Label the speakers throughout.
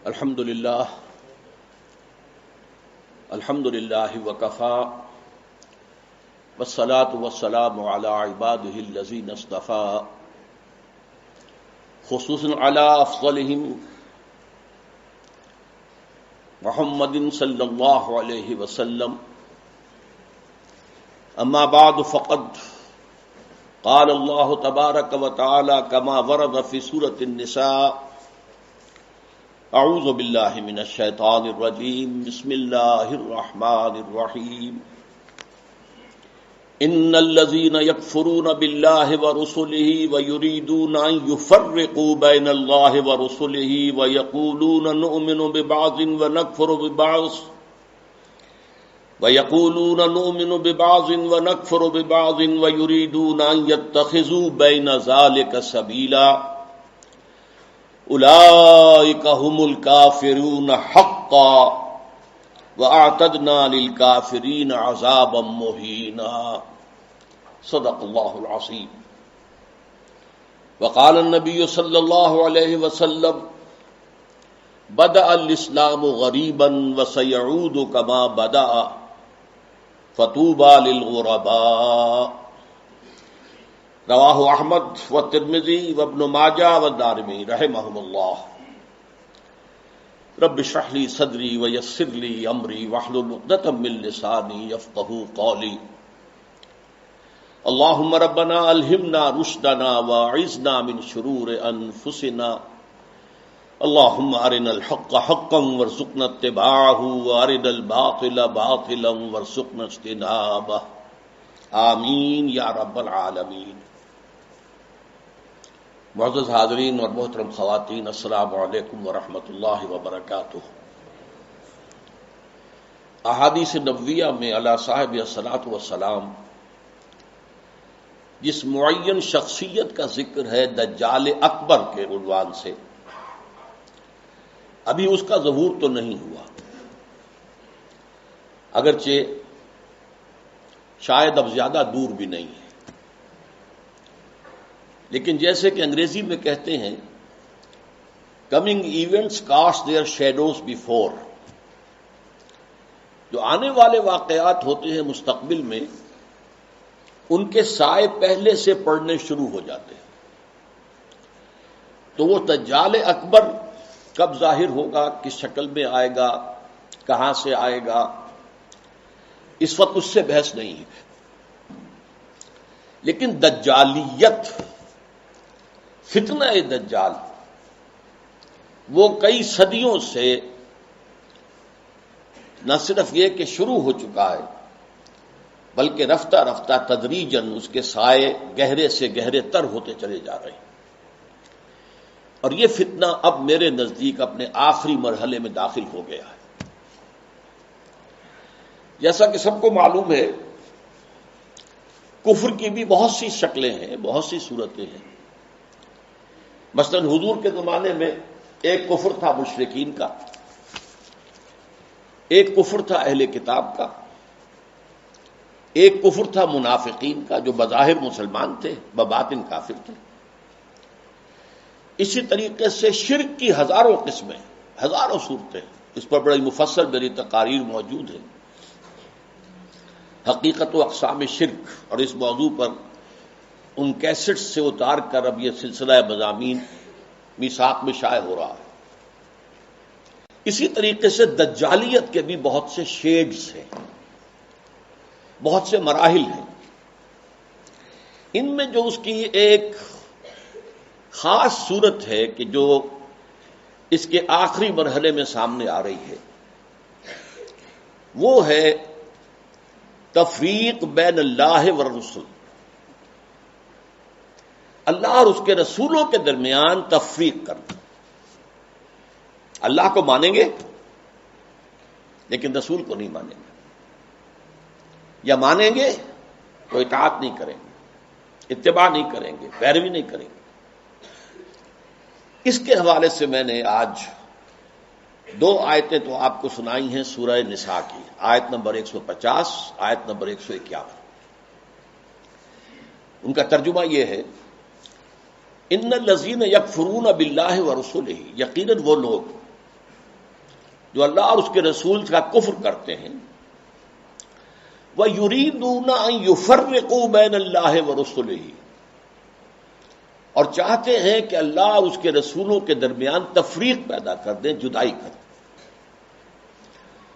Speaker 1: الحمد للہ وکفا والصلاة والسلام علی عباده الذین اصطفى خصوصا علی افضلهم محمد صلی اللہ علیہ وسلم. اما بعد فقد قال اللہ تبارک وتعالی کما ورد فی سورۃ النساء. اعوذ باللہ من الشیطان الرجیم. بسم اللہ الرحمن الرحیم. ان الذین یکفرون باللہ ورسلہ ویریدون ان یفرقوا بین اللہ ورسلہ ویقولون نؤمن ببعض ونکفر ببعض ویریدون ان یتخذوا بین ذلک سبیلا اولئک هم الکافرون حقا وَأَعْتَدْنَا لِلْكَافِرِينَ عَذَابًا مُهِينًا. صدق اللہ العظیم. وقال النبی صلی اللہ علیہ وسلم بدأ الاسلام غریبا وسيعود كما بدأ فطوبى للغرباء. رواہ احمد والترمذی وابن ماجہ والدارمی رحمہم اللہ. رب اشرح لي صدری ویسر لي امری واحلل عقدۃ من لسانی یفقہوا قولی. اللهم ربنا الہمنا رشدنا واعذنا من شرور انفسنا. اللهم ارنا الحق حقا وارزقنا اتباعه وارنا الباطل باطلا وارزقنا اجتنابه. آمین یا رب العالمین. معزز حاضرین اور محترم خواتین، السلام علیکم ورحمۃ اللہ وبرکاتہ. احادیث نبویہ میں علی صاحب الصلاۃ والسلام جس معین شخصیت کا ذکر ہے دجال اکبر کے عنوان سے، ابھی اس کا ظہور تو نہیں ہوا، اگرچہ شاید اب زیادہ دور بھی نہیں ہے، لیکن جیسے کہ انگریزی میں کہتے ہیں coming events cast their shadows before. جو آنے والے واقعات ہوتے ہیں مستقبل میں، ان کے سائے پہلے سے پڑنے شروع ہو جاتے ہیں. تو وہ دجال اکبر کب ظاہر ہوگا، کس شکل میں آئے گا، کہاں سے آئے گا، اس وقت اس سے بحث نہیں ہے. لیکن دجالیت، فتنہ دجال، وہ کئی صدیوں سے نہ صرف یہ کہ شروع ہو چکا ہے، بلکہ رفتہ رفتہ تدریجاً اس کے سائے گہرے سے گہرے تر ہوتے چلے جا رہے ہیں. اور یہ فتنہ اب میرے نزدیک اپنے آخری مرحلے میں داخل ہو گیا ہے. جیسا کہ سب کو معلوم ہے، کفر کی بھی بہت سی شکلیں ہیں، بہت سی صورتیں ہیں. مثلا حضور کے زمانے میں ایک کفر تھا مشرکین کا، ایک کفر تھا اہل کتاب کا، ایک کفر تھا منافقین کا جو بظاہر مسلمان تھے بباطن کافر تھے. اسی طریقے سے شرک کی ہزاروں قسمیں، ہزاروں صورتیں، اس پر بڑی مفصل میری تقاریر موجود ہیں. حقیقت و اقسام شرک، اور اس موضوع پر ان کیسٹ سے اتار کر اب یہ سلسلہ مضامین میثاق میں شائع ہو رہا ہے. اسی طریقے سے دجالیت کے بھی بہت سے شیڈز ہیں، بہت سے مراحل ہیں. ان میں جو اس کی ایک خاص صورت ہے کہ جو اس کے آخری مرحلے میں سامنے آ رہی ہے، وہ ہے تفریق بین اللہ والرسل. اللہ اور اس کے رسولوں کے درمیان تفریق کرنا. اللہ کو مانیں گے لیکن رسول کو نہیں مانیں گے، یا مانیں گے تو اطاعت نہیں کریں گے، اتباع نہیں کریں گے، پیروی نہیں کریں گے. اس کے حوالے سے میں نے آج دو آیتیں تو آپ کو سنائی ہیں سورہ نساء کی، آیت نمبر 150، آیت نمبر 151. ان کا ترجمہ یہ ہے، ان الذین یکفرون باللہ ورسلہ، یقیناً وہ لوگ جو اللہ اور اس کے رسول کا کفر کرتے ہیں، وَيُرِيدُونَ أَن يُفَرِّقُوا بَيْنَ اللَّهِ وَرُسُلِهِ، اور چاہتے ہیں کہ اللہ اور اس کے رسولوں کے درمیان تفریق پیدا کر دیں، جدائی کر دیں۔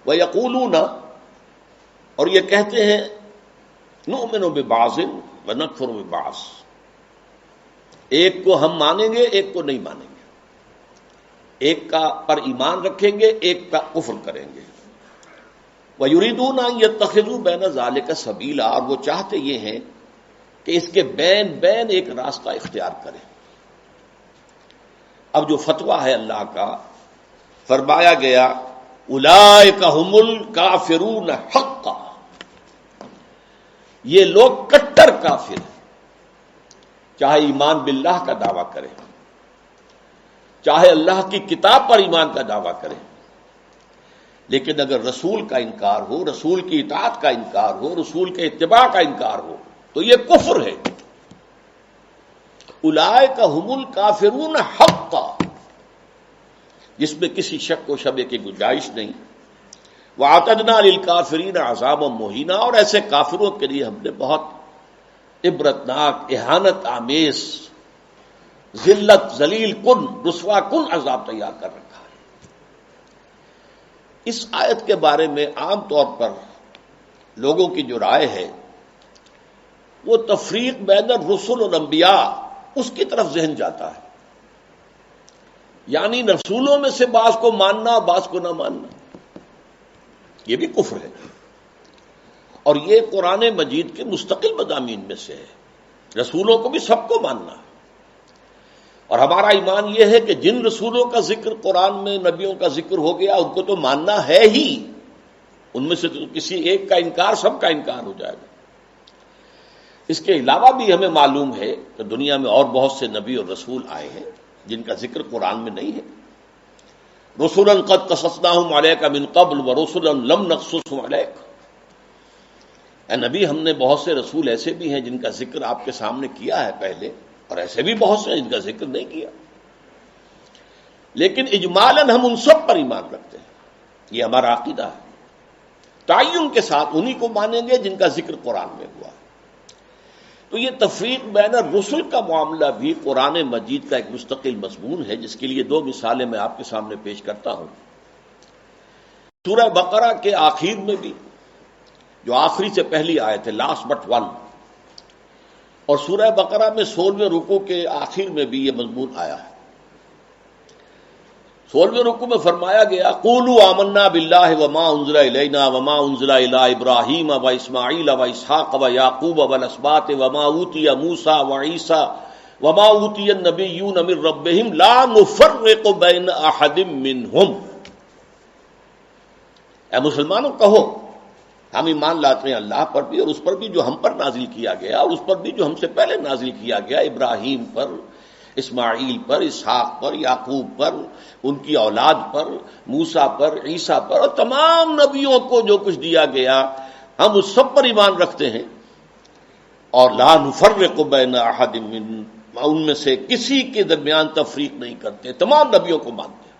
Speaker 1: وَيَقُولُونَ، اور یہ کہتے ہیں، نُؤْمِنُ بِبَعْضٍ وَنَكْفُرُ بِبَعْضٍ، ایک کو ہم مانیں گے ایک کو نہیں مانیں گے، ایک کا پر ایمان رکھیں گے ایک کا کفر کریں گے۔ وَيُرِيدُونَ أَن يَتَّخِذُوا بَيْنَ ذَلِكَ سَبِيلًا، اور وہ چاہتے یہ ہیں کہ اس کے بین ایک راستہ اختیار کریں۔ اب جو فتویٰ ہے اللہ کا، فرمایا گیا اولئک ھم الکافرون حقا، یہ لوگ کٹر کافر ہیں، چاہے ایمان باللہ کا دعویٰ کریں، چاہے اللہ کی کتاب پر ایمان کا دعویٰ کریں، لیکن اگر رسول کا انکار ہو، رسول کی اطاعت کا انکار ہو، رسول کے اتباع کا انکار ہو تو یہ کفر ہے۔ اولئک ھم الکافرون حقا، جس میں کسی شک و شبہ کی گنجائش نہیں۔ وَأَعْتَدْنَا لِلْكَافِرِينَ عَذَابًا مُهِينًا، اور ایسے کافروں کے لیے ہم نے بہت عبرتناک، اہانت آمیز، ذلت، ذلیل کن، رسوا کن عذاب تیار کر رکھا ہے۔ اس آیت کے بارے میں عام طور پر لوگوں کی جو رائے ہے وہ تفریق بین الرسل والانبیاء، اس کی طرف ذہن جاتا ہے، یعنی رسولوں میں سے بعض کو ماننا بعض کو نہ ماننا، یہ بھی کفر ہے، اور یہ قرآن مجید کے مستقل مضامین میں سے ہے۔ رسولوں کو بھی سب کو ماننا ہے، اور ہمارا ایمان یہ ہے کہ جن رسولوں کا ذکر قرآن میں، نبیوں کا ذکر ہو گیا، ان کو تو ماننا ہے ہی، ان میں سے تو کسی ایک کا انکار سب کا انکار ہو جائے گا۔ اس کے علاوہ بھی ہمیں معلوم ہے کہ دنیا میں اور بہت سے نبی اور رسول آئے ہیں جن کا ذکر قرآن میں نہیں ہے۔ رسولا قد قصصناہم علیک من قبل ورسلا لم نقصصہم علیک، اے نبی ہم نے بہت سے رسول ایسے بھی ہیں جن کا ذکر آپ کے سامنے کیا ہے پہلے، اور ایسے بھی بہت سے ہیں جن کا ذکر نہیں کیا، لیکن اجمالاً ہم ان سب پر ایمان رکھتے ہیں، یہ ہمارا عقیدہ ہے۔ تعین کے ساتھ انہی کو مانیں گے جن کا ذکر قرآن میں ہوا ہے۔ تو یہ تفریق بین الرسل کا معاملہ بھی قرآن مجید کا ایک مستقل مضمون ہے، جس کے لیے دو مثالیں میں آپ کے سامنے پیش کرتا ہوں۔ سورہ بقرہ کے آخر میں بھی، جو آخری سے پہلی آیت ہے، لاسٹ بٹ ون، اور سورہ بقرہ میں 16ویں رکوع کے آخر میں بھی یہ مضمون آیا ہے۔ 16ویں رکوع میں فرمایا گیا قولوا آمنا باللہ وما انزل الینا وما انزل الی ابراہیم واسماعیل واسحاق ویعقوب والاسباط وما اوتی موسیٰ وعیسیٰ وما اوتی النبیون من ربہم لا نفرق بین احد منہم۔ اے مسلمانوں کہو، ہم ایمان لاتے ہیں اللہ پر بھی اور اس پر بھی جو ہم پر نازل کیا گیا، اور اس پر بھی جو ہم سے پہلے نازل کیا گیا، ابراہیم پر، اسماعیل پر، اسحاق پر، یعقوب پر، ان کی اولاد پر، موسیٰ پر، عیسیٰ پر، اور تمام نبیوں کو جو کچھ دیا گیا ہم اس سب پر ایمان رکھتے ہیں، اور لا نفرق بین احد منہم، ان میں سے کسی کے درمیان تفریق نہیں کرتے، تمام نبیوں کو مانتے ہیں۔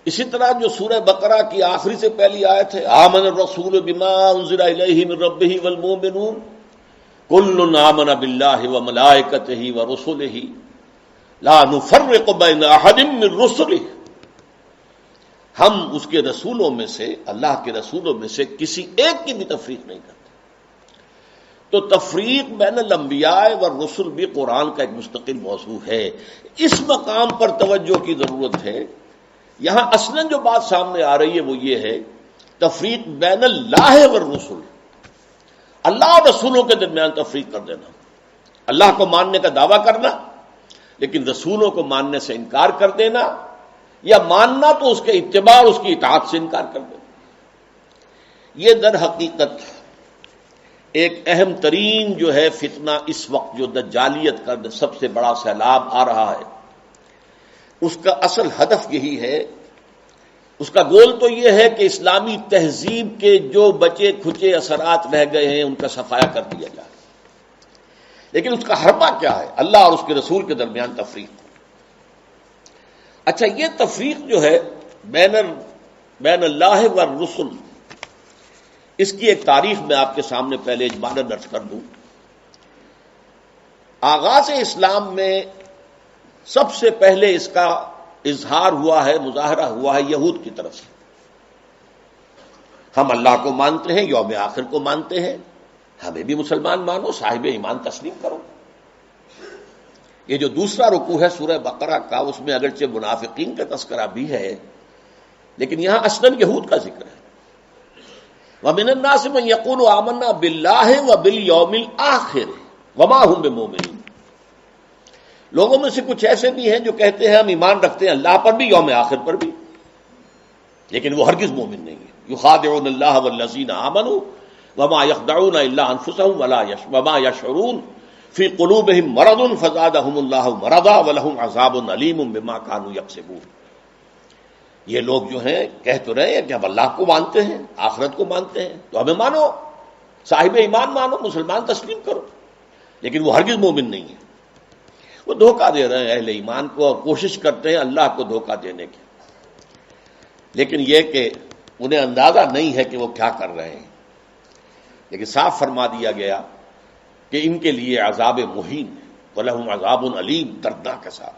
Speaker 1: اسی طرح جو سورہ بقرہ کی آخری سے پہلی آیت ہے آمن الرسول بما انزل الیہ من ربہ والمؤمنون کل آمن باللہ وملائکتہ ورسلہ لا نفرق بین احد من رسلہ، ہم اس کے رسولوں میں سے، اللہ کے رسولوں میں سے کسی ایک کی بھی تفریق نہیں کرتے۔ تو تفریق بین الانبیاء والرسل بھی قرآن کا ایک مستقل موضوع ہے۔ اس مقام پر توجہ کی ضرورت ہے۔ یہاں اصلاً جو بات سامنے آ رہی ہے وہ یہ ہے تفریق بین اللہ والرسل، اللہ اور رسولوں کے درمیان تفریق کر دینا، اللہ کو ماننے کا دعویٰ کرنا لیکن رسولوں کو ماننے سے انکار کر دینا، یا ماننا تو اس کے اتباع اور اس کی اطاعت سے انکار کر دینا۔ یہ در حقیقت ایک اہم ترین جو ہے فتنہ اس وقت جو دجالیت کا سب سے بڑا سیلاب آ رہا ہے، اس کا اصل ہدف یہی ہے، اس کا گول تو یہ ہے کہ اسلامی تہذیب کے جو بچے کھچے اثرات رہ گئے ہیں ان کا صفایا کر دیا جائے، لیکن اس کا حربہ کیا ہے؟ اللہ اور اس کے رسول کے درمیان تفریق۔ اچھا، یہ تفریق جو ہے بین اللہ والرسل، اس کی ایک تاریخ میں آپ کے سامنے پہلے اجمالاً درج کر دوں۔ آغاز اسلام میں سب سے پہلے اس کا اظہار ہوا ہے، مظاہرہ ہوا ہے یہود کی طرف سے۔ ہم اللہ کو مانتے ہیں، یوم آخر کو مانتے ہیں، ہمیں بھی مسلمان مانو، صاحب ایمان تسلیم کرو۔ یہ جو دوسرا رکوع ہے سورہ بقرہ کا، اس میں اگرچہ منافقین کا تذکرہ بھی ہے، لیکن یہاں اصلاً یہود کا ذکر ہے۔ وَمِنَ النَّاسِ مَن يَقُولُ آمَنَّا بِاللَّهِ وَبِالْيَوْمِ الْآخِرِ وَمَا هُم بِمُؤْمِنِينَ۔ لوگوں میں سے کچھ ایسے بھی ہیں جو کہتے ہیں ہم ایمان رکھتے ہیں اللہ پر بھی، یوم آخر پر بھی، لیکن وہ ہرگز مومن نہیں ہے۔ یخادعون اللہ والذین آمنوا وما یخدعون الا انفسهم وما یشعرون فی قلوبہم مرض فزادہم اللہ مرضا ولہم عذاب علیم بما کانوا یکسبون۔ یہ لوگ جو ہیں کہہ تو رہے ہیں کہ ہم اللہ کو مانتے ہیں، آخرت کو مانتے ہیں، تو ہمیں مانو، صاحب ایمان مانو، مسلمان تسلیم کرو، لیکن وہ ہرگز مومن نہیں ہے۔ وہ دھوکہ دے رہے ہیں اہل ایمان کو اور کوشش کرتے ہیں اللہ کو دھوکہ دینے کی، لیکن یہ کہ انہیں اندازہ نہیں ہے کہ وہ کیا کر رہے ہیں۔ لیکن صاف فرما دیا گیا کہ ان کے لیے عذاب مہین ہے، وَلَهُمْ عَذَابٌ عَلِيمٌ، دردناک عذاب۔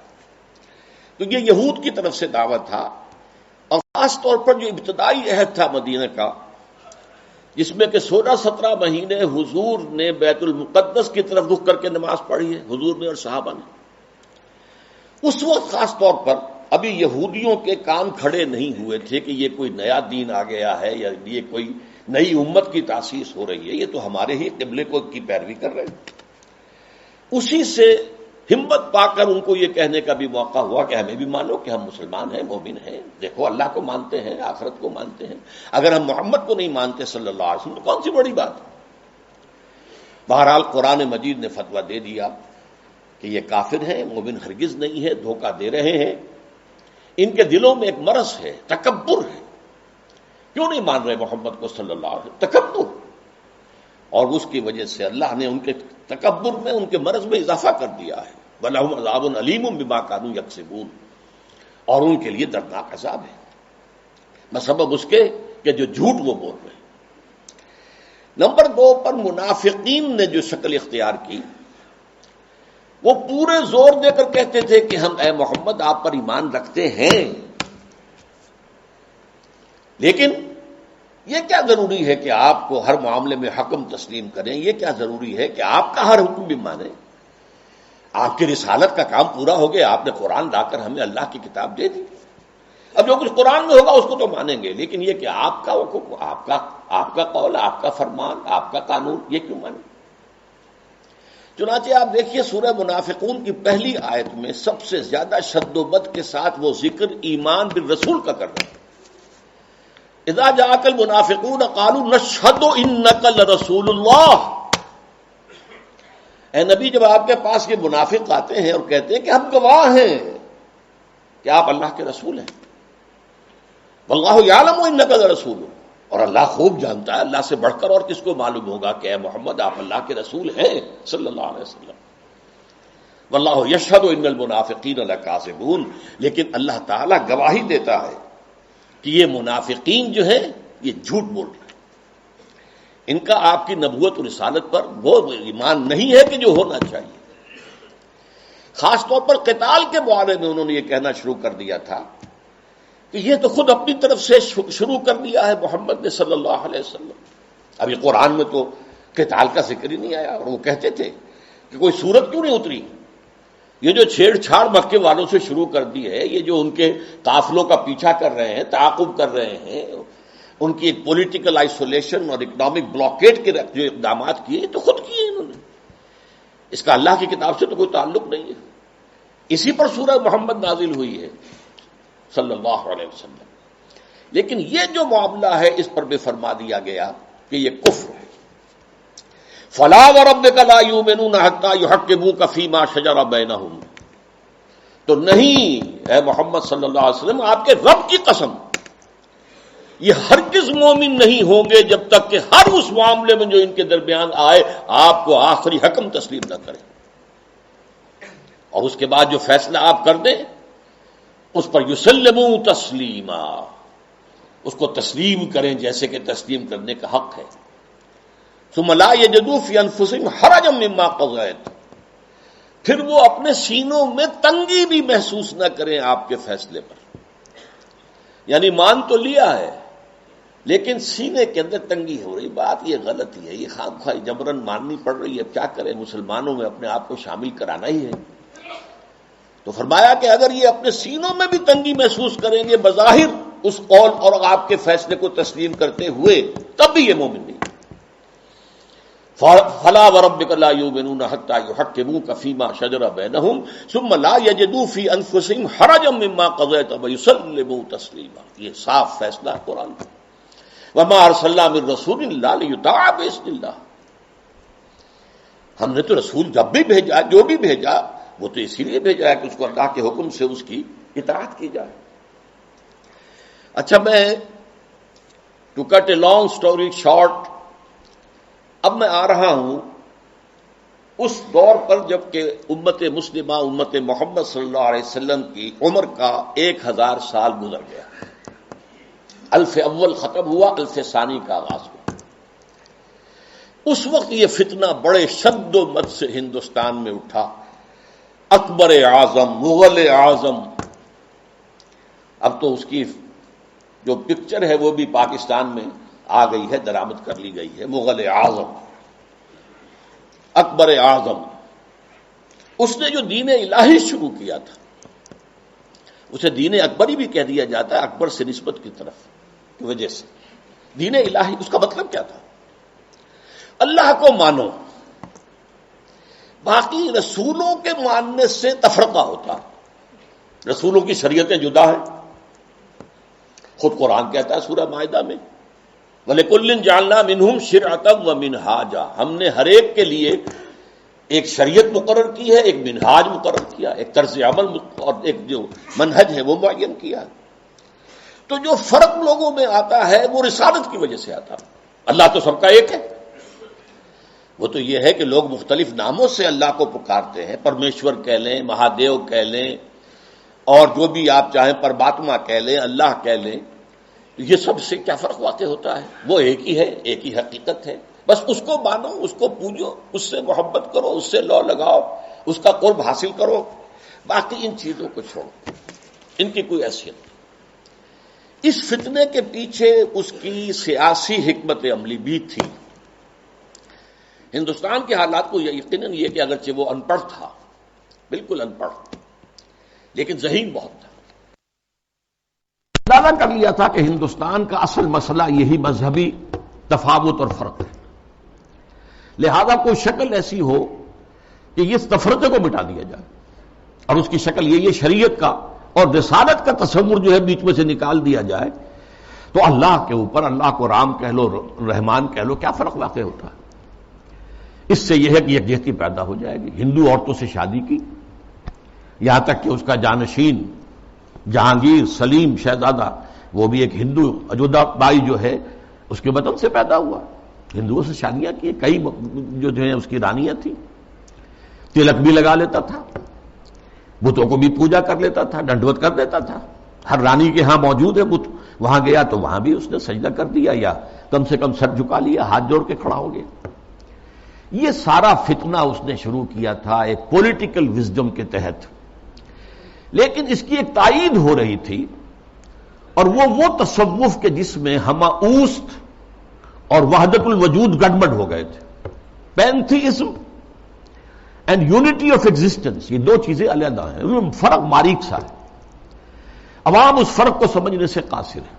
Speaker 1: تو یہ یہود کی طرف سے دعوت تھا، اور خاص طور پر جو ابتدائی عہد تھا مدینہ کا، جس میں کہ 16-17 مہینے حضور نے بیت المقدس کی طرف رخ کر کے نماز پڑھی ہے، حضور نے اور صحابہ نے۔ اس وقت خاص طور پر ابھی یہودیوں کے کام کھڑے نہیں ہوئے تھے کہ یہ کوئی نیا دین آ گیا ہے یا یہ کوئی نئی امت کی تاسیس ہو رہی ہے، یہ تو ہمارے ہی قبلے کو کی پیروی کر رہے ہیں۔ اسی سے ہمت پا کر ان کو یہ کہنے کا بھی موقع ہوا کہ ہمیں بھی مانو کہ ہم مسلمان ہیں، مومن ہیں، دیکھو اللہ کو مانتے ہیں، آخرت کو مانتے ہیں، اگر ہم محمد کو نہیں مانتے صلی اللہ علیہ وسلم تو کون سی بڑی بات ہے۔ بہرحال قرآن مجید نے فتویٰ دے دیا کہ یہ کافر ہیں، مومن ہرگز نہیں ہے، دھوکہ دے رہے ہیں، ان کے دلوں میں ایک مرض ہے، تکبر ہے۔ کیوں نہیں مان رہے محمد کو صلی اللہ علیہ وسلم؟ تکبر، اور اس کی وجہ سے اللہ نے ان کے تکبر میں، ان کے مرض میں اضافہ کر دیا ہے۔ وَلَهُمْ عَذَابٌ عَلِيمٌ بِمَا كَانُوا يَكْسِبُونَ، اور ان کے لیے دردناک عذاب ہے بسبب اس کے کہ جو جھوٹ وہ بول رہے ہیں۔ نمبر 2 پر منافقین نے جو شکل اختیار کی، وہ پورے زور دے کر کہتے تھے کہ ہم اے محمد آپ پر ایمان رکھتے ہیں، لیکن یہ کیا ضروری ہے کہ آپ کو ہر معاملے میں حکم تسلیم کریں؟ یہ کیا ضروری ہے کہ آپ کا ہر حکم بھی مانیں؟ آپ کی رسالت کا کام پورا ہو گیا، آپ نے قرآن لا کر ہمیں اللہ کی کتاب دے دی، اب جو کچھ قرآن میں ہوگا اس کو تو مانیں گے، لیکن یہ کہ آپ کا حکم، آپ کا قول، آپ کا فرمان، آپ کا قانون، یہ کیوں مانیں؟ چنانچہ آپ دیکھیے سورہ منافقون کی پہلی آیت میں سب سے زیادہ شد و بد کے ساتھ وہ ذکر ایمان بالرسول کا کر رہے ہیں۔ اذا جاءك المنافقون قالوا نشهد انك لرسول اللہ۔ اے نبی، جب آپ کے پاس یہ منافق آتے ہیں اور کہتے ہیں کہ ہم گواہ ہیں کہ آپ اللہ کے رسول ہیں، واللہ یعلم انک لرسول، اور اللہ خوب جانتا ہے، اللہ سے بڑھ کر اور کس کو معلوم ہوگا کہ اے محمد آپ اللہ کے رسول ہیں صلی اللہ علیہ وسلم۔ واللہ یشہد ان المنافقین لکاذبون، لیکن اللہ تعالیٰ گواہی دیتا ہے کہ یہ منافقین جو ہیں یہ جھوٹ بول رہے ہیں، ان کا آپ کی نبوت و رسالت پر وہ ایمان نہیں ہے کہ جو ہونا چاہیے۔ خاص طور پر قتال کے بارے میں انہوں نے یہ کہنا شروع کر دیا تھا کہ یہ تو خود اپنی طرف سے شروع کر دیا ہے محمد نے صلی اللہ علیہ وسلم۔ ابھی قرآن میں تو قتال کا ذکر ہی نہیں آیا، اور وہ کہتے تھے کہ کوئی صورت کیوں نہیں اتری؟ یہ جو چھیڑ چھاڑ مکے والوں سے شروع کر دی ہے، یہ جو ان کے قافلوں کا پیچھا کر رہے ہیں، تعاقب کر رہے ہیں، ان کی ایک پولیٹیکل آئسولیشن اور اکنامک بلاکیٹ کے جو اقدامات کیے یہ تو خود کیے انہوں نے، اس کا اللہ کی کتاب سے تو کوئی تعلق نہیں ہے۔ اسی پر سورہ محمد نازل ہوئی ہے صلی اللہ علیہ وسلم، لیکن یہ جو معاملہ ہے اس پر بھی فرما دیا گیا کہ یہ کفر ہے۔ فلا وربک لا یؤمنون حتی یحکموک فیما شجر بینہم، تو نہیں اے محمد صلی اللہ علیہ وسلم، آپ کے رب کی قسم، یہ ہرگز مومن نہیں ہوں گے جب تک کہ ہر اس معاملے میں جو ان کے درمیان آئے آپ کو آخری حکم تسلیم نہ کریں، اور اس کے بعد جو فیصلہ آپ کر دیں اس پر یسلموا تسلیما، اس کو تسلیم کریں جیسے کہ تسلیم کرنے کا حق ہے. ثم لا یجدوا فی انفسہم حرجا مما قضیت، پھر وہ اپنے سینوں میں تنگی بھی محسوس نہ کریں آپ کے فیصلے پر. یعنی مان تو لیا ہے لیکن سینے کے اندر تنگی ہو رہی. بات یہ غلط ہی ہے، یہ خام خواہ جبرن ماننی پڑ رہی ہے. کیا کریں، مسلمانوں میں اپنے آپ کو شامل کرانا ہی ہے. تو فرمایا کہ اگر یہ اپنے سینوں میں بھی تنگی محسوس کریں گے بظاہر اس قول اور آپ کے فیصلے کو تسلیم کرتے ہوئے، تب بھی یہ مومن نہیں. فلا وربک لا یؤمنون حتی یحکموک فیما شجر بینہم ثم لا یجدوا فی انفسہم حرجا مما قضیت ویسلموا تسلیما. یہ صاف فیصلہ ہے قرآن کا. وما ارسلنا من رسول الا لیطاع باذن اللہ. ہم نے تو رسول جب بھی بھیجا، جو بھی بھیجا، وہ تو اسی لیے بھیجا ہے کہ اس کو اللہ کے حکم سے اس کی اطاعت کی جائے. اچھا، میں to cut a long story short, اب میں آ رہا ہوں اس دور پر جب کہ امت مسلمہ، امت محمد صلی اللہ علیہ وسلم کی عمر کا 1000 سال گزر گیا. الف اول ختم ہوا، الف ثانی کا آغاز ہوا. اس وقت یہ فتنہ بڑے شد و مد سے ہندوستان میں اٹھا. اکبر اعظم، مغل اعظم، اب تو اس کی جو پکچر ہے وہ بھی پاکستان میں آ گئی ہے، درآمد کر لی گئی ہے. مغل اعظم، اکبر اعظم، اس نے جو دین الہی شروع کیا تھا اسے دین اکبری بھی کہہ دیا جاتا ہے، اکبر سے نسبت کی طرف کی وجہ سے. دین الہی اس کا مطلب کیا تھا؟ اللہ کو مانو، باقی رسولوں کے ماننے سے تفرقہ ہوتا. رسولوں کی شریعتیں جدا ہیں. خود قرآن کہتا ہے سورہ مائدہ میں وَلِكُلٍّ جَعَلْنَا مِنْهُمْ شِرْعَةً وَمِنْهَاجًا، ہم نے ہر ایک کے لیے ایک شریعت مقرر کی ہے، ایک منہاج مقرر کیا، ایک طرز عمل اور ایک جو منہج ہے وہ معین کیا. تو جو فرق لوگوں میں آتا ہے وہ رسالت کی وجہ سے آتا ہے. اللہ تو سب کا ایک ہے. وہ تو یہ ہے کہ لوگ مختلف ناموں سے اللہ کو پکارتے ہیں، پرمیشور کہہ لیں، مہادیو کہہ لیں، اور جو بھی آپ چاہیں پرماتما کہہ لیں، اللہ کہہ لیں. یہ سب سے کیا فرق واقع ہوتا ہے؟ وہ ایک ہی ہے، ایک ہی حقیقت ہے. بس اس کو مانو، اس کو پوجو، اس سے محبت کرو، اس سے لو لگاؤ، اس کا قرب حاصل کرو. باقی ان چیزوں کو چھوڑو، ان کی کوئی حیثیت نہیں. اس فتنے کے پیچھے اس کی سیاسی حکمت عملی بھی تھی. ہندوستان کے حالات کو یقیناً یہ کہ اگرچہ وہ ان پڑھ تھا، بالکل ان پڑھ، لیکن ذہین بہت تھا. اندازہ کر لیا تھا کہ ہندوستان کا اصل مسئلہ یہی مذہبی تفاوت اور فرق ہے. لہذا کوئی شکل ایسی ہو کہ اس تفرقے کو مٹا دیا جائے، اور اس کی شکل یہ شریعت کا اور رسالت کا تصور جو ہے بیچ میں سے نکال دیا جائے. تو اللہ کے اوپر، اللہ کو رام کہہ لو، رحمان کہہ لو، کیا فرق واقع ہوتا ہے؟ اس سے یہ ہے کہ یکجہتی پیدا ہو جائے گی. ہندو عورتوں سے شادی کی، یہاں تک کہ اس کا جانشین جہانگیر سلیم شہزادہ، وہ بھی ایک ہندو، اجودھا بائی جو ہے اس کے وطن سے پیدا ہوا. ہندوؤں سے شادیاں کی، کئی جو ہیں اس کی رانیاں تھیں. تلک بھی لگا لیتا تھا، بتوں کو بھی پوجا کر لیتا تھا، ڈنڈوت کر دیتا تھا. ہر رانی کے ہاں موجود ہے بت، وہاں گیا تو وہاں بھی اس نے سجدہ کر دیا، یا کم سے کم سر جھکا لیا، ہاتھ جوڑ کے کھڑا ہو گیا. یہ سارا فتنہ اس نے شروع کیا تھا ایک پولیٹیکل وزڈم کے تحت. لیکن اس کی ایک تائید ہو رہی تھی، اور وہ تصوف کے جس میں ہمہ اوست اور وحدت الوجود گڑبڑ ہو گئے تھے. Pantheism and unity of existence, یہ دو چیزیں علیحدہ ہیں، فرق باریک سا ہے. عوام اس فرق کو سمجھنے سے قاصر ہے.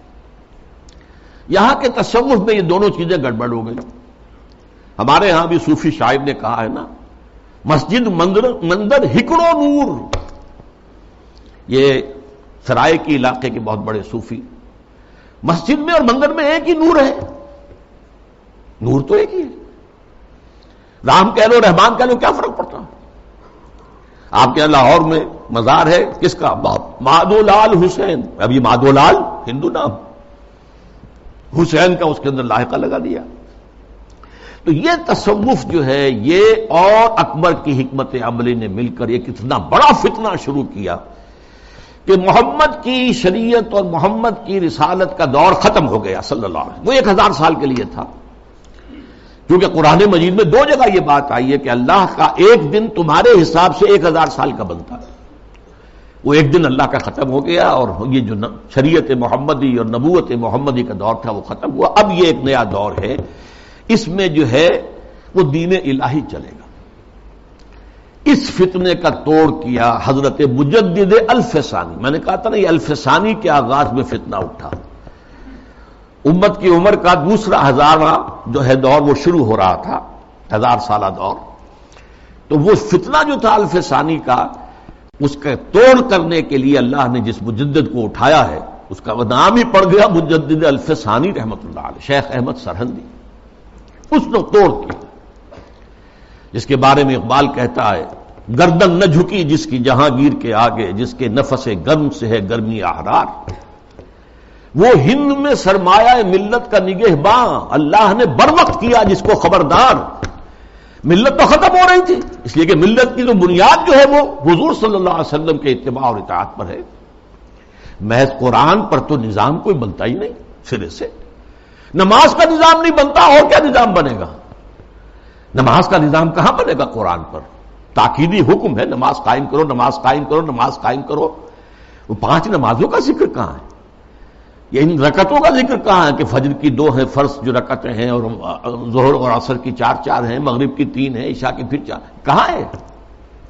Speaker 1: یہاں کے تصوف میں یہ دونوں چیزیں گڑبڑ ہو گئی. ہمارے ہاں بھی صوفی شاعر نے کہا ہے نا، مسجد مندر ہکڑو نور. یہ سرائے کے علاقے کے بہت بڑے صوفی، مسجد میں اور مندر میں ایک ہی نور ہے. نور تو ایک ہی ہے. رام کہہ لو، رحمان کہہ لو، کیا فرق پڑتا؟ آپ کے لاہور میں مزار ہے کس کا؟ مادھو لال حسین. اب یہ مادھو لال ہندو نام، حسین کا اس کے اندر لاحقہ لگا دیا. تو یہ تصوف جو ہے، یہ اور اکبر کی حکمت عملی نے مل کر ایک اتنا بڑا فتنہ شروع کیا کہ محمد کی شریعت اور محمد کی رسالت کا دور ختم ہو گیا صلی اللہ علیہ وسلم. وہ 1000 سال کے لیے تھا، کیونکہ قرآن مجید میں 2 جگہ یہ بات آئی ہے کہ اللہ کا ایک دن تمہارے حساب سے 1000 سال کا بنتا ہے. وہ ایک دن اللہ کا ختم ہو گیا اور یہ جو شریعت محمدی اور نبوت محمدی کا دور تھا وہ ختم ہوا. اب یہ ایک نیا دور ہے، اس میں جو ہے وہ دین الہی چلے گا. اس فتنے کا توڑ کیا حضرت مجدد الف ثانی. میں نے کہا تھا نا یہ الف ثانی کے آغاز میں فتنہ اٹھا. امت کی عمر کا دوسرا ہزارواں جو ہے دور وہ شروع ہو رہا تھا، 1000 سالہ دور. تو وہ فتنہ جو تھا الف ثانی کا، اس کا توڑ کرنے کے لیے اللہ نے جس مجدد کو اٹھایا ہے اس کا نام ہی پڑ گیا مجدد الف ثانی رحمۃ اللہ علیہ، شیخ احمد سرہندی. اس نے توڑ کیا، جس کے بارے میں اقبال کہتا ہے گردن نہ جھکی جس کی جہانگیر کے آگے، جس کے نفس گرم سے ہے گرمی احرار. وہ ہند میں سرمایہ ملت کا نگہباں، اللہ نے بر وقت کیا جس کو خبردار. ملت تو ختم ہو رہی تھی، اس لیے کہ ملت کی جو بنیاد جو ہے وہ حضور صلی اللہ علیہ وسلم کے اتباع اور اطاعت پر ہے. محض قرآن پر تو نظام کوئی بنتا ہی نہیں سرے سے. نماز کا نظام نہیں بنتا، اور کیا نظام بنے گا؟ نماز کا نظام کہاں بنے گا قرآن پر؟ تاکیدی حکم ہے نماز قائم کرو، نماز قائم کرو، نماز قائم کرو. وہ 5 نمازوں کا ذکر کہاں ہے؟ یہ ان رکعتوں کا ذکر کہاں ہے کہ فجر کی 2 ہیں، فرض جو رکعتیں ہیں، اور ظہر اور عصر کی 4 ہیں، مغرب کی 3 ہیں، عشاء کی پھر 4. کہاں ہے؟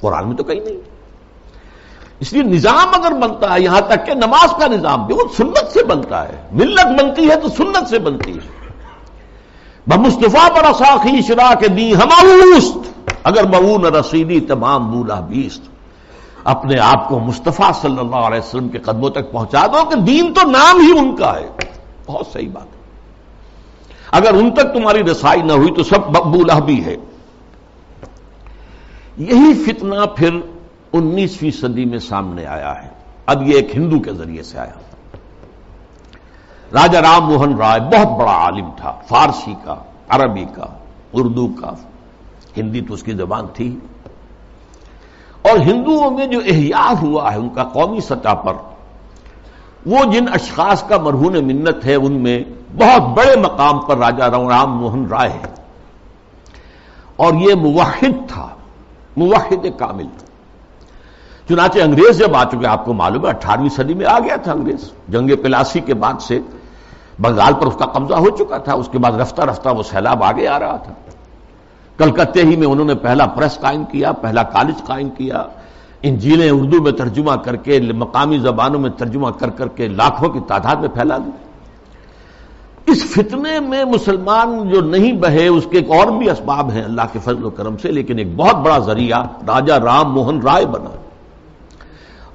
Speaker 1: قرآن میں تو کہیں نہیں. اس لیے نظام اگر بنتا ہے، یہاں تک کہ نماز کا نظام بھی وہ سنت سے بنتا ہے. ملت بنتی ہے تو سنت سے بنتی ہے. بمصطفیٰ پر اساخی شرا کے دی ہماوست، اگر مئو نہ رسیدی تمام بولا بیست. اپنے آپ کو مصطفیٰ صلی اللہ علیہ وسلم کے قدموں تک پہنچا دو کہ دین تو نام ہی ان کا ہے. بہت صحیح بات ہے. اگر ان تک تمہاری رسائی نہ ہوئی تو سب مقبولہ بھی ہے. یہی فتنہ پھر 19ویں صدی میں سامنے آیا ہے. اب یہ ایک ہندو کے ذریعے سے آیا. راجا رام موہن رائے بہت بڑا عالم تھا، فارسی کا، عربی کا، اردو کا، ہندی تو اس کی زبان تھی. اور ہندوؤں میں جو احیاء ہوا ہے ان کا قومی سطح پر، وہ جن اشخاص کا مرہون منت ہے ان میں بہت بڑے مقام پر راجا رام موہن رائے ہے. اور یہ موحد تھا، موحد کامل. چنانچہ انگریز جب آ چکے، آپ کو معلوم ہے 18ویں صدی میں آ گیا تھا انگریز. جنگ پلاسی کے بعد سے بنگال پر اس کا قبضہ ہو چکا تھا. اس کے بعد رفتہ رفتہ وہ سیلاب آگے آ رہا تھا. کلکتے ہی میں انہوں نے پہلا پریس قائم کیا، پہلا کالج قائم کیا. انجیلیں اردو میں ترجمہ کر کے، مقامی زبانوں میں ترجمہ کر کر کے لاکھوں کی تعداد میں پھیلا دی. اس فتنے میں مسلمان جو نہیں بہے اس کے ایک اور بھی اسباب ہیں اللہ کے فضل و کرم سے، لیکن ایک بہت بڑا ذریعہ راجا رام موہن رائے بنا.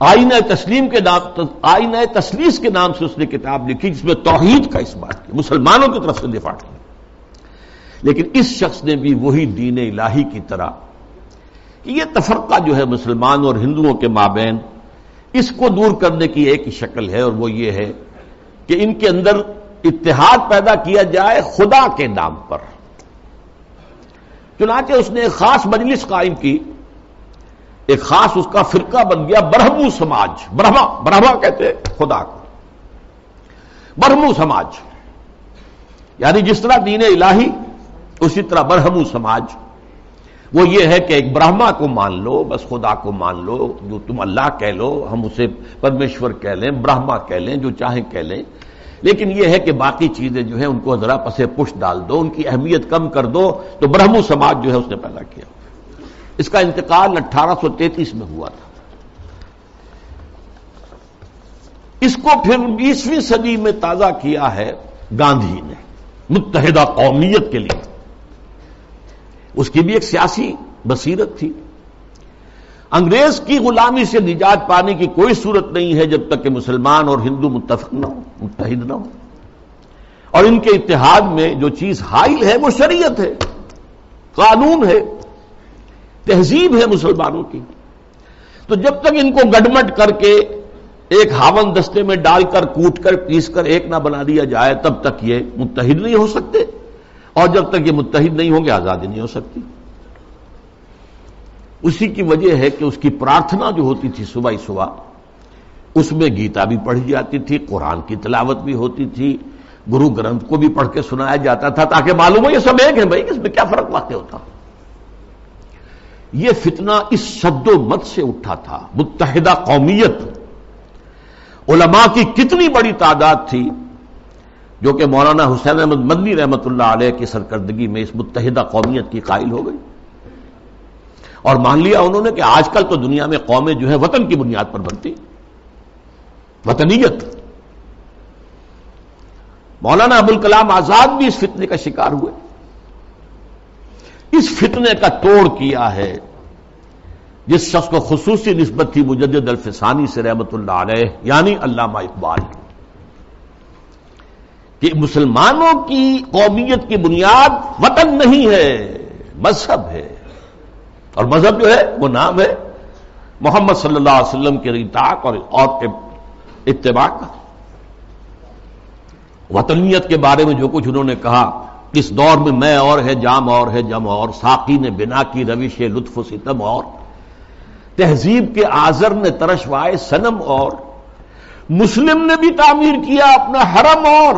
Speaker 1: آئینہ تسلیم کے نام، آئینہ تسلیس کے نام سے اس نے کتاب لکھی جس میں توحید کا اس بات کی مسلمانوں کی طرف سے دفاع کی. لیکن اس شخص نے بھی وہی دین الہی کی طرح کہ یہ تفرقہ جو ہے مسلمان اور ہندوؤں کے مابین، اس کو دور کرنے کی ایک ہی شکل ہے، اور وہ یہ ہے کہ ان کے اندر اتحاد پیدا کیا جائے خدا کے نام پر. چنانچہ اس نے ایک خاص مجلس قائم کی، ایک خاص اس کا فرقہ بن گیا برہمو سماج. برہما کہتے خدا کو، برہمو سماج یعنی جس طرح دین الہی اسی طرح برہمو سماج. وہ یہ ہے کہ ایک برہما کو مان لو، بس خدا کو مان لو، جو تم اللہ کہہ لو، ہم اسے پرمیشور کہہ لیں، برہما کہہ لیں، جو چاہیں کہہ لیں. لیکن یہ ہے کہ باقی چیزیں جو ہیں ان کو ذرا پسے پش ڈال دو، ان کی اہمیت کم کر دو. تو برہمو سماج جو ہے اس نے پیدا کیا. اس کا انتقال 1833 میں ہوا تھا. اس کو پھر 20ویں صدی میں تازہ کیا ہے گاندھی نے متحدہ قومیت کے لیے. اس کی بھی ایک سیاسی بصیرت تھی. انگریز کی غلامی سے نجات پانے کی کوئی صورت نہیں ہے جب تک کہ مسلمان اور ہندو متفق نہ ہو، متحد نہ ہو. اور ان کے اتحاد میں جو چیز حائل ہے وہ شریعت ہے، قانون ہے، تہذیب ہے مسلمانوں کی. تو جب تک ان کو گڈمٹ کر کے ایک ہاون دستے میں ڈال کر کوٹ کر پیس کر ایک نہ بنا دیا جائے تب تک یہ متحد نہیں ہو سکتے، اور جب تک یہ متحد نہیں ہوں گے آزادی نہیں ہو سکتی. اسی کی وجہ ہے کہ اس کی پرارتھنا جو ہوتی تھی صبح ہی صبح اس میں گیتا بھی پڑھی جاتی تھی، قرآن کی تلاوت بھی ہوتی تھی، گرو گرنتھ کو بھی پڑھ کے سنایا جاتا تھا تاکہ معلوم ہو یہ سب ایک ہے بھائی، اس میں کیا فرق واقع ہوتا۔ یہ فتنہ اس شد و مت سے اٹھا تھا، متحدہ قومیت۔ علماء کی کتنی بڑی تعداد تھی جو کہ مولانا حسین احمد مدنی رحمۃ اللہ علیہ کی سرکردگی میں اس متحدہ قومیت کی قائل ہو گئی، اور مان لیا انہوں نے کہ آج کل تو دنیا میں قومیں جو ہیں وطن کی بنیاد پر بنتی، وطنیت۔ مولانا ابوالکلام آزاد بھی اس فتنے کا شکار ہوئے۔ اس فتنے کا توڑ کیا ہے جس شخص کو خصوصی نسبت تھی مجدد الفسانی سے رحمۃ اللہ علیہ، یعنی علامہ اقبال، کہ مسلمانوں کی قومیت کی بنیاد وطن نہیں ہے، مذہب ہے، اور مذہب جو ہے وہ نام ہے محمد صلی اللہ علیہ وسلم کے اطاعت اور اتباع کا۔ وطنیت کے بارے میں جو کچھ انہوں نے کہا، اس دور میں میں اور ہے، جام اور ہے، جم اور، ساقی نے بنا کی روش لطف و ستم اور، تہذیب کے آزر نے ترشوائے صنم اور، مسلم نے بھی تعمیر کیا اپنا حرم اور،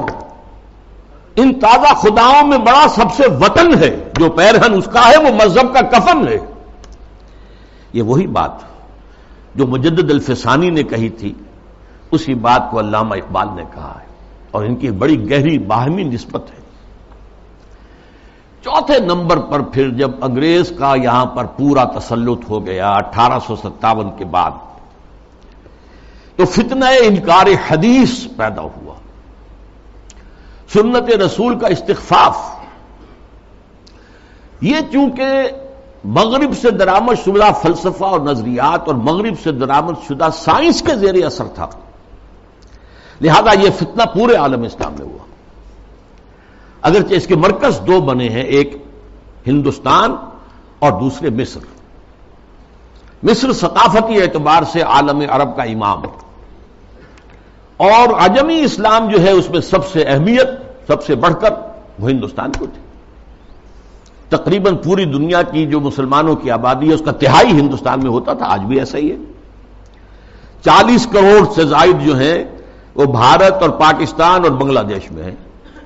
Speaker 1: ان تازہ خداؤں میں بڑا سب سے وطن ہے، جو پیرہن اس کا ہے وہ مذہب کا کفن ہے۔ یہ وہی بات جو مجدد الفسانی نے کہی تھی، اسی بات کو علامہ اقبال نے کہا ہے، اور ان کی بڑی گہری باہمی نسبت ہے۔ چوتھے نمبر پر پھر جب انگریز کا یہاں پر پورا تسلط ہو گیا 1857 کے بعد، تو فتنہ انکار حدیث پیدا ہوا، سنت رسول کا استخفاف۔ یہ چونکہ مغرب سے درآمد شدہ فلسفہ اور نظریات اور مغرب سے درآمد شدہ سائنس کے زیر اثر تھا، لہذا یہ فتنہ پورے عالم اسلام میں ہوا۔ اگرچہ اس کے مرکز دو بنے ہیں، ایک ہندوستان اور دوسرے مصر۔ مصر ثقافتی اعتبار سے عالم عرب کا امام، اور عجمی اسلام جو ہے اس میں سب سے اہمیت، سب سے بڑھ کر وہ ہندوستان کو تھی۔ تقریباً پوری دنیا کی جو مسلمانوں کی آبادی ہے اس کا تہائی ہندوستان میں ہوتا تھا، آج بھی ایسا ہی ہے۔ 40 کروڑ سے زائد جو ہیں وہ بھارت اور پاکستان اور بنگلہ دیش میں ہیں،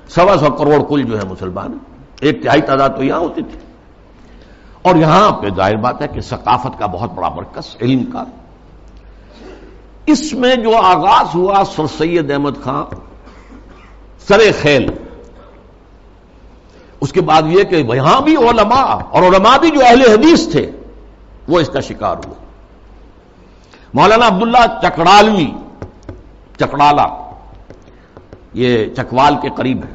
Speaker 1: 125 کروڑ کل جو ہے مسلمان، ایک تہائی تعداد تو یہاں ہوتی تھی۔ اور یہاں پہ ظاہر بات ہے کہ ثقافت کا بہت بڑا مرکز، علم کا۔ اس میں جو آغاز ہوا سر سید احمد خان سر خیل، اس کے بعد یہ کہ یہاں بھی علماء، اور علماء بھی جو اہل حدیث تھے، وہ اس کا شکار ہوئے۔ مولانا عبداللہ چکڑالوی، چکڑالہ یہ چکوال کے قریب ہے،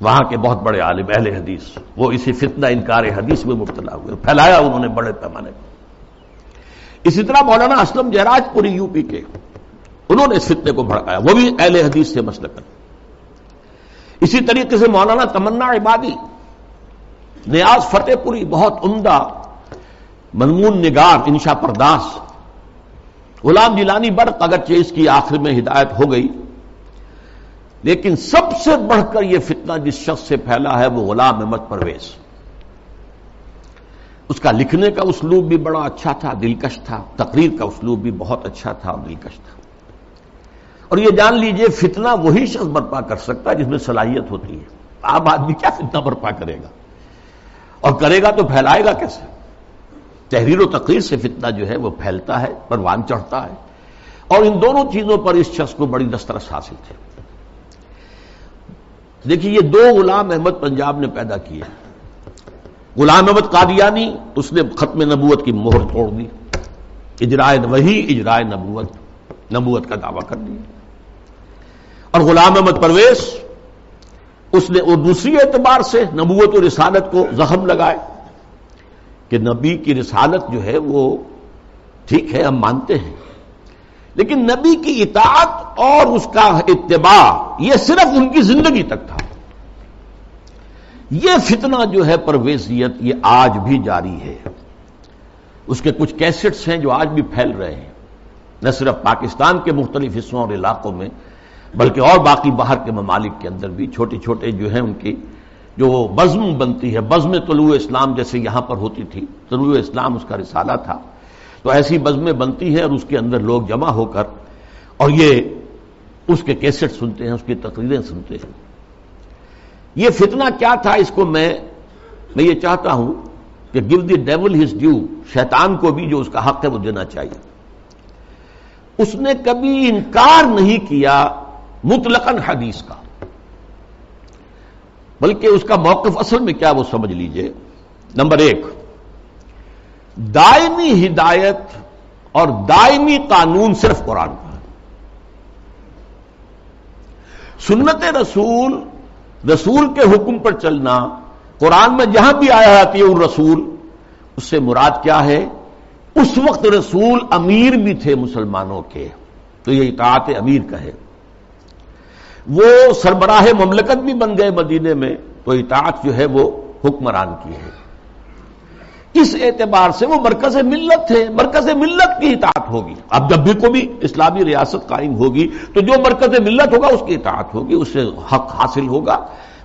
Speaker 1: وہاں کے بہت بڑے عالم اہل حدیث، وہ اسی فتنہ انکار حدیث میں مبتلا ہوئے، پھیلایا انہوں نے بڑے پیمانے پر۔ اسی طرح مولانا اسلم جہراج پوری یو پی کے، انہوں نے اس فتنے کو بھڑکایا، وہ بھی اہل حدیث سے مسلکن۔ اسی طریقے سے مولانا تمنا عبادی، نیاز فتح پوری، بہت عمدہ منمون نگار، انشا پرداس، غلام جیلانی برق، اگرچہ اس کی آخر میں ہدایت ہو گئی، لیکن سب سے بڑھ کر یہ فتنہ جس شخص سے پھیلا ہے وہ غلام احمد پرویز۔ اس کا لکھنے کا اسلوب بھی بڑا اچھا تھا، دلکش تھا، تقریر کا اسلوب بھی بہت اچھا تھا اور دلکش تھا۔ اور یہ جان لیجئے فتنہ وہی شخص برپا کر سکتا ہے جس میں صلاحیت ہوتی ہے۔ عام آدمی کیا فتنہ برپا کرے گا، اور کرے گا تو پھیلائے گا کیسے؟ تحریر و تقریر سے فتنہ جو ہے وہ پھیلتا ہے، پروان چڑھتا ہے، اور ان دونوں چیزوں پر اس شخص کو بڑی دسترس حاصل تھی۔ دیکھیے یہ دو غلام احمد پنجاب نے پیدا کیے۔ غلام احمد قادیانی، اس نے ختم نبوت کی مہر توڑ دی، اجرائے وحی، اجرائے نبوت کا دعویٰ کر دیا۔ اور غلام احمد پرویز، اس نے وہ دوسری اعتبار سے نبوت و رسالت کو زخم لگائے کہ نبی کی رسالت جو ہے وہ ٹھیک ہے، ہم مانتے ہیں، لیکن نبی کی اطاعت اور اس کا اتباع یہ صرف ان کی زندگی تک تھا۔ یہ فتنہ جو ہے پرویزیت، یہ آج بھی جاری ہے۔ اس کے کچھ کیسٹس ہیں جو آج بھی پھیل رہے ہیں، نہ صرف پاکستان کے مختلف حصوں اور علاقوں میں، بلکہ اور باقی باہر کے ممالک کے اندر بھی چھوٹے چھوٹے جو ہیں ان کی جو بزم بنتی ہے، بزم طلوع اسلام جیسے یہاں پر ہوتی تھی، طلوع اسلام اس کا رسالہ تھا، تو ایسی بزمیں بنتی ہے اور اس کے اندر لوگ جمع ہو کر اور یہ اس کے کیسٹ سنتے ہیں، اس کی تقریریں سنتے ہیں. یہ فتنہ کیا تھا، اس کو میں یہ چاہتا ہوں کہ give the devil his due, شیطان کو بھی جو اس کا حق ہے وہ دینا چاہیے. اس نے کبھی انکار نہیں کیا مطلقاً حدیث کا، بلکہ اس کا موقف اصل میں کیا وہ سمجھ لیجئے. نمبر 1، دائمی ہدایت اور دائمی قانون صرف قرآن کا ہے. سنت رسول کے حکم پر چلنا، قرآن میں جہاں بھی آیا آتی ہے الرسول، اس سے مراد کیا ہے؟ اس وقت رسول امیر بھی تھے مسلمانوں کے، تو یہ اطاعت امیر کا ہے. وہ سربراہ مملکت بھی بن گئے مدینے میں، تو اطاعت جو ہے وہ حکمران کی ہے. اس اعتبار سے وہ مرکز ملت تھے، مرکز ملت کی اطاعت ہوگی. اب جب بھی کوئی اسلامی ریاست قائم ہوگی تو جو مرکز ملت ہوگا اس کی اطاعت ہوگی، اس سے حق حاصل ہوگا.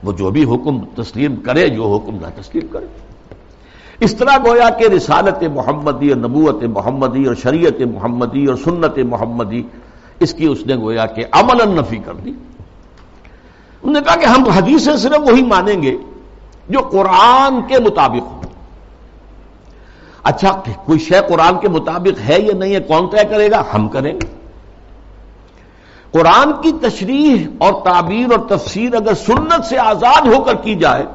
Speaker 1: وہ جو بھی حکم تسلیم کرے، جو حکم نہ تسلیم کرے. اس طرح گویا کہ رسالت محمدی اور نبوت محمدی اور شریعت محمدی اور سنت محمدی، اس کی اس نے گویا کہ عملاً نفی کر دی. انہوں نے کہا کہ ہم حدیثیں صرف وہی مانیں گے جو قرآن کے مطابق ہو. اچھا، کوئی شے قرآن کے مطابق ہے یا نہیں ہے کون طے کرے گا؟ ہم کریں گے. قرآن کی تشریح اور تعبیر اور تفسیر اگر سنت سے آزاد ہو کر کی جائے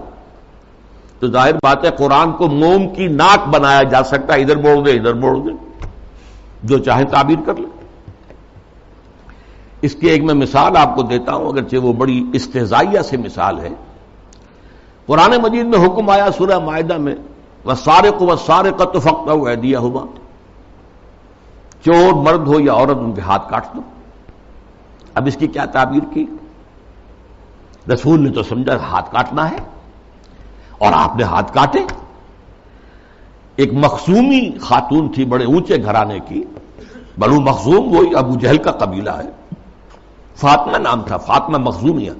Speaker 1: تو ظاہر بات ہے قرآن کو موم کی ناک بنایا جا سکتا ہے، ادھر موڑ دے ادھر موڑ دے، جو چاہے تعبیر کر لے. اس کی ایک میں مثال آپ کو دیتا ہوں، اگرچہ وہ بڑی استہزائیہ سے مثال ہے. قرآن مجید میں حکم آیا سورہ مائدہ میں، وَالسَّارِقُ وَالسَّارِقَةُ فَاقْطَعُوا أَيْدِيَهُمَا، چور مرد ہو یا عورت ان کے ہاتھ کاٹ دو. اب اس کی کیا تعبیر کی؟ رسول نے تو سمجھا ہاتھ کاٹنا ہے اور آپ نے ہاتھ کاٹے. ایک مخزومی خاتون تھی بڑے اونچے گھرانے کی، بنو مخزوم، وہی ابو جہل کا قبیلہ ہے، فاطمہ نام تھا، فاطمہ مخزومیہ.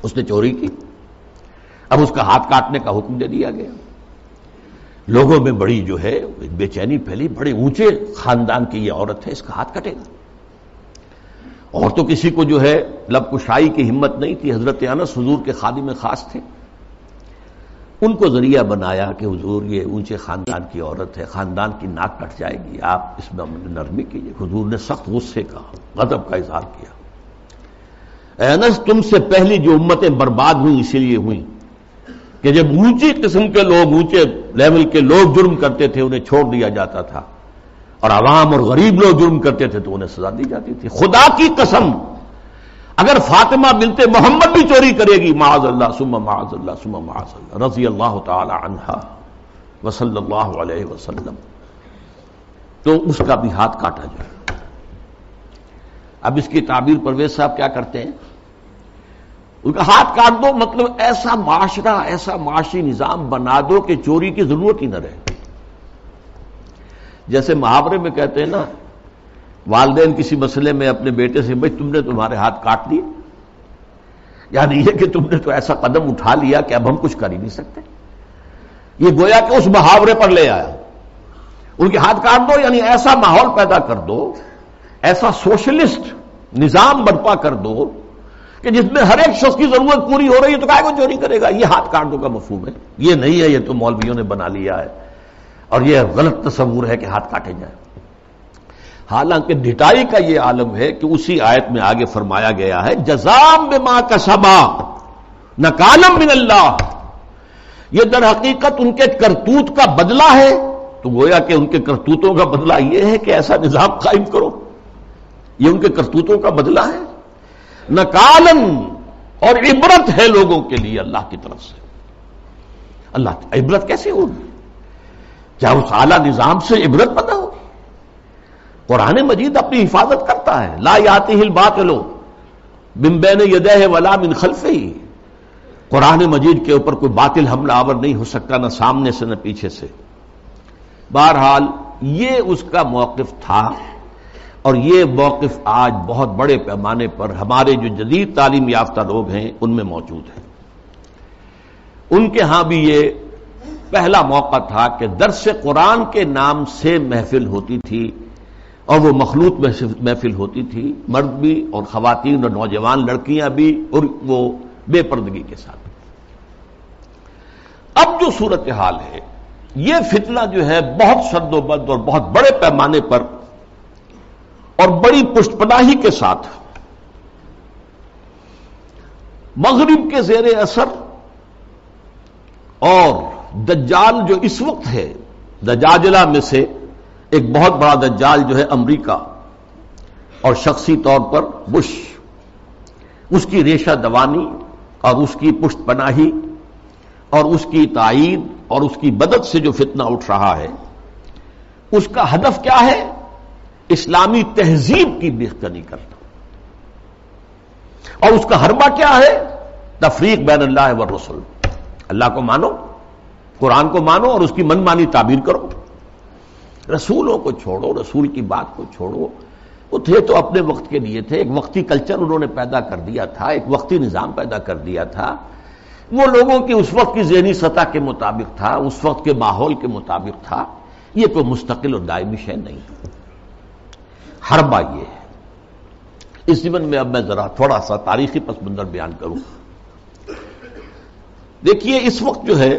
Speaker 1: اس نے چوری کی، اب اس کا ہاتھ کاٹنے کا حکم دے دیا گیا. لوگوں میں بڑی جو ہے بے چینی پھیلی، بڑے اونچے خاندان کی یہ عورت ہے، اس کا ہاتھ کٹے گا. اور تو کسی کو جو ہے لب کشائی کی ہمت نہیں تھی. حضرت انس حضور کے خادم خاص تھے، ان کو ذریعہ بنایا کہ حضور یہ اونچے خاندان کی عورت ہے، خاندان کی ناک کٹ جائے گی، آپ اس میں نرمی کیجیے. حضور نے سخت غصے کا، غضب کا اظہار کیا. اے انس، تم سے پہلی جو امتیں برباد ہوئیں اسی لیے ہوئیں کہ جب اونچی قسم کے لوگ، اونچے لیول کے لوگ جرم کرتے تھے انہیں چھوڑ دیا جاتا تھا، اور عوام اور غریب لوگ جرم کرتے تھے تو انہیں سزا دی جاتی تھی. خدا کی قسم اگر فاطمہ بنت محمد بھی چوری کرے گی، معاذ اللہ ثم معاذ اللہ ثم معاذ اللہ، رضی اللہ تعالی عنہا وصلی اللہ علیہ وسلم، تو اس کا بھی ہاتھ کاٹا جائے. اب اس کی تعبیر پرویز صاحب کیا کرتے ہیں؟ ان کا ہاتھ کاٹ دو مطلب ایسا معاشرہ، ایسا معاشی نظام بنا دو کہ چوری کی ضرورت ہی نہ رہے. جیسے محاورے میں کہتے ہیں نا، والدین کسی مسئلے میں اپنے بیٹے سے، بھائی تم نے تمہارے ہاتھ کاٹ دیے، یعنی یہ کہ تم نے تو ایسا قدم اٹھا لیا کہ اب ہم کچھ کر ہی نہیں سکتے. یہ گویا کہ اس محاورے پر لے آیا. ان کے ہاتھ کاٹ دو یعنی ایسا ماحول پیدا کر دو، ایسا سوشلسٹ نظام برپا کر دو کہ جس میں ہر ایک شخص کی ضرورت پوری ہو رہی ہے تو کہا کو چوری کرے گا. یہ ہاتھ کاٹ دو کا مفہوم ہے، یہ نہیں ہے، یہ تو مولویوں نے بنا لیا ہے، اور یہ غلط تصور ہے کہ ہاتھ کاٹے جائیں. حالانکہ ڈھٹائی کا یہ عالم ہے کہ اسی آیت میں آگے فرمایا گیا ہے جزاء بما کسبا نکالا من اللہ، یہ در حقیقت ان کے کرتوت کا بدلہ ہے. تو گویا کہ ان کے کرتوتوں کا بدلہ یہ ہے کہ ایسا نظام قائم کرو، یہ ان کے کرتوتوں کا بدلہ ہے. نکالن، اور عبرت ہے لوگوں کے لیے اللہ کی طرف سے. اللہ عبرت کیسے ہوگی؟ کیا اس اعلیٰ نظام سے عبرت پیدا ہوگی؟ قرآن مجید اپنی حفاظت کرتا ہے. لا یاتیہ الباطل من بین یدیہ ولا من خلفہ، قرآن مجید کے اوپر کوئی باطل حملہ آور نہیں ہو سکتا، نہ سامنے سے نہ پیچھے سے. بہرحال یہ اس کا موقف تھا، اور یہ موقف آج بہت بڑے پیمانے پر ہمارے جو جدید تعلیم یافتہ لوگ ہیں ان میں موجود ہے. ان کے ہاں بھی یہ پہلا موقع تھا کہ درس قرآن کے نام سے محفل ہوتی تھی، اور وہ مخلوط محفل ہوتی تھی، مرد بھی اور خواتین اور نوجوان لڑکیاں بھی، اور وہ بے پردگی کے ساتھ۔ اب جو صورتحال ہے، یہ فتنہ جو ہے بہت شد و بد اور بہت بڑے پیمانے پر اور بڑی پشت پناہی کے ساتھ مغرب کے زیر اثر، اور دجال جو اس وقت ہے، دجاجلہ میں سے ایک بہت بڑا دجال جو ہے امریکہ، اور شخصی طور پر بش، اس کی ریشہ دوانی اور اس کی پشت پناہی اور اس کی تائید اور اس کی مدد سے جو فتنہ اٹھ رہا ہے، اس کا ہدف کیا ہے؟ اسلامی تہذیب کی بیخکنی کرنا، اور اس کا حربہ کیا ہے؟ تفریق بین اللہ والرسل۔ اللہ کو مانو، قرآن کو مانو اور اس کی من مانی تعبیر کرو، رسولوں کو چھوڑو، رسول کی بات کو چھوڑو۔ وہ تھے تو اپنے وقت کے لیے تھے، ایک وقتی کلچر انہوں نے پیدا کر دیا تھا، ایک وقتی نظام پیدا کر دیا تھا، وہ لوگوں کی اس وقت کی ذہنی سطح کے مطابق تھا، اس وقت کے ماحول کے مطابق تھا، یہ کوئی مستقل اور دائمی شے نہیں۔ حربہ یہ ہے۔ اس ضمن میں اب میں ذرا تھوڑا سا تاریخی پس منظر بیان کروں۔ دیکھیے اس وقت جو ہے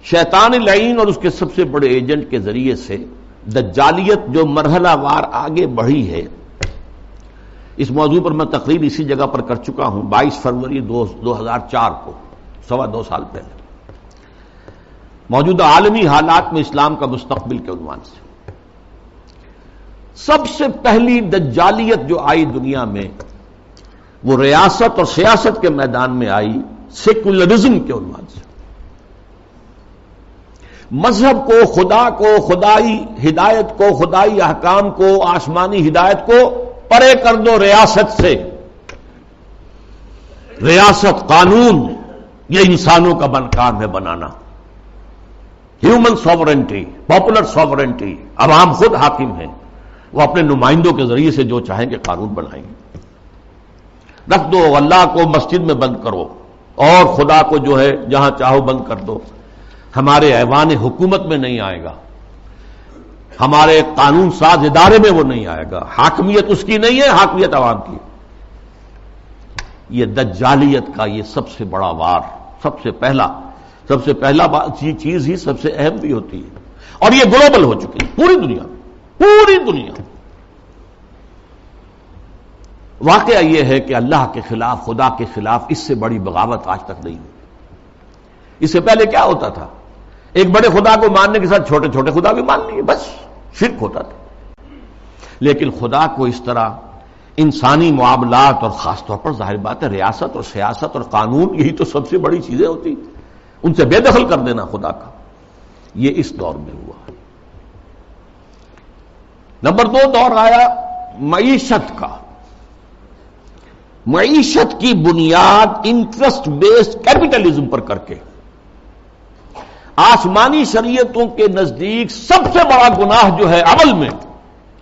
Speaker 1: شیطان لعین اور اس کے سب سے بڑے ایجنٹ کے ذریعے سے دجالیت جو مرحلہ وار آگے بڑھی ہے، اس موضوع پر میں تقریر اسی جگہ پر کر چکا ہوں 22 فروری 2004 کو، 2.25 سال پہلے، موجودہ عالمی حالات میں اسلام کا مستقبل کے عنوان سے۔ سب سے پہلی دجالیت جو آئی دنیا میں، وہ ریاست اور سیاست کے میدان میں آئی، سیکولرزم کے عنوان سے۔ مذہب کو، خدا کو، خدائی ہدایت کو، خدائی احکام کو، آسمانی ہدایت کو پرے کر دو ریاست سے۔ ریاست، قانون، یہ انسانوں کا کام ہے بنانا۔ ہیومن ساورنٹی، پاپولر ساورنٹی، عوام خود حاکم ہیں، وہ اپنے نمائندوں کے ذریعے سے جو چاہیں گے قانون بنائیں گے۔ رکھ دو، اللہ کو مسجد میں بند کرو اور خدا کو جو ہے جہاں چاہو بند کر دو، ہمارے ایوان حکومت میں نہیں آئے گا، ہمارے قانون ساز ادارے میں وہ نہیں آئے گا، حاکمیت اس کی نہیں ہے، حاکمیت عوام کی۔ یہ دجالیت کا یہ سب سے بڑا وار، سب سے پہلا چیز ہی سب سے اہم بھی ہوتی ہے، اور یہ گلوبل ہو چکی ہے پوری دنیا میں، پوری دنیا۔ واقعہ یہ ہے کہ اللہ کے خلاف، خدا کے خلاف اس سے بڑی بغاوت آج تک نہیں ہوئی۔ اس سے پہلے کیا ہوتا تھا؟ ایک بڑے خدا کو ماننے کے ساتھ چھوٹے چھوٹے خدا بھی مان لیے، بس شرک ہوتا تھا۔ لیکن خدا کو اس طرح انسانی معاملات اور خاص طور پر ظاہر بات ہے ریاست اور سیاست اور قانون، یہی تو سب سے بڑی چیزیں ہوتی، ان سے بے دخل کر دینا خدا کا، یہ اس دور میں ہوا۔ نمبر 2 دور آیا معیشت کا۔ معیشت کی بنیاد انٹرسٹ بیسڈ کیپٹلزم پر کر کے، آسمانی شریعتوں کے نزدیک سب سے بڑا گناہ جو ہے عمل میں،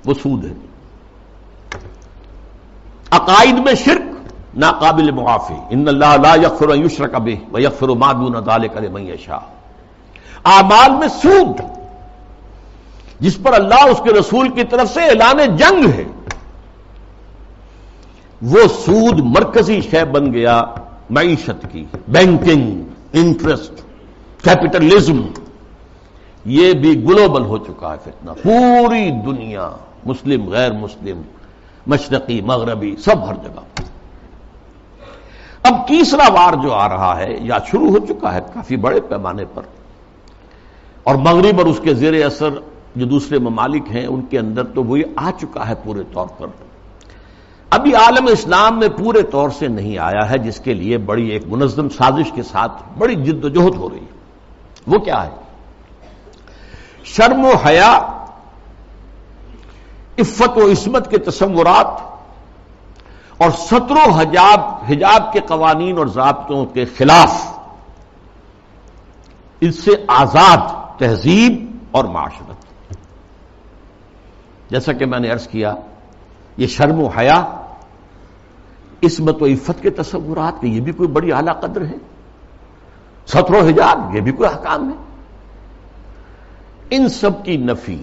Speaker 1: وہ سود ہے۔ عقائد میں شرک ناقابل معافی، ان اللہ لا یغفر ان یشرک بہ ویغفر ما دون ذلک لمن یشاء۔ اعمال میں سود، جس پر اللہ اس کے رسول کی طرف سے اعلان جنگ ہے، وہ سود مرکزی شے بن گیا معیشت کی۔ بینکنگ، انٹرسٹ، کیپٹلزم، یہ بھی گلوبل ہو چکا ہے فتنہ، پوری دنیا، مسلم غیر مسلم، مشرقی مغربی، سب ہر جگہ۔ اب تیسرا وار جو آ رہا ہے یا شروع ہو چکا ہے کافی بڑے پیمانے پر، اور مغرب اور اس کے زیر اثر جو دوسرے ممالک ہیں ان کے اندر تو وہی آ چکا ہے پورے طور پر۔ ابھی عالم اسلام میں پورے طور سے نہیں آیا ہے، جس کے لیے بڑی ایک منظم سازش کے ساتھ بڑی جد و جہد ہو رہی ہے۔ وہ کیا ہے؟ شرم و حیا، عفت و عصمت کے تصورات اور ستر و حجاب کے قوانین اور ضابطوں کے خلاف، اس سے آزاد تہذیب اور معاشرت۔ جیسا کہ میں نے عرض کیا، یہ شرم و حیا، عصمت و عفت کے تصورات، کہ یہ بھی کوئی بڑی اعلیٰ قدر ہے، ستر و حجاب یہ بھی کوئی احکام ہے، ان سب کی نفی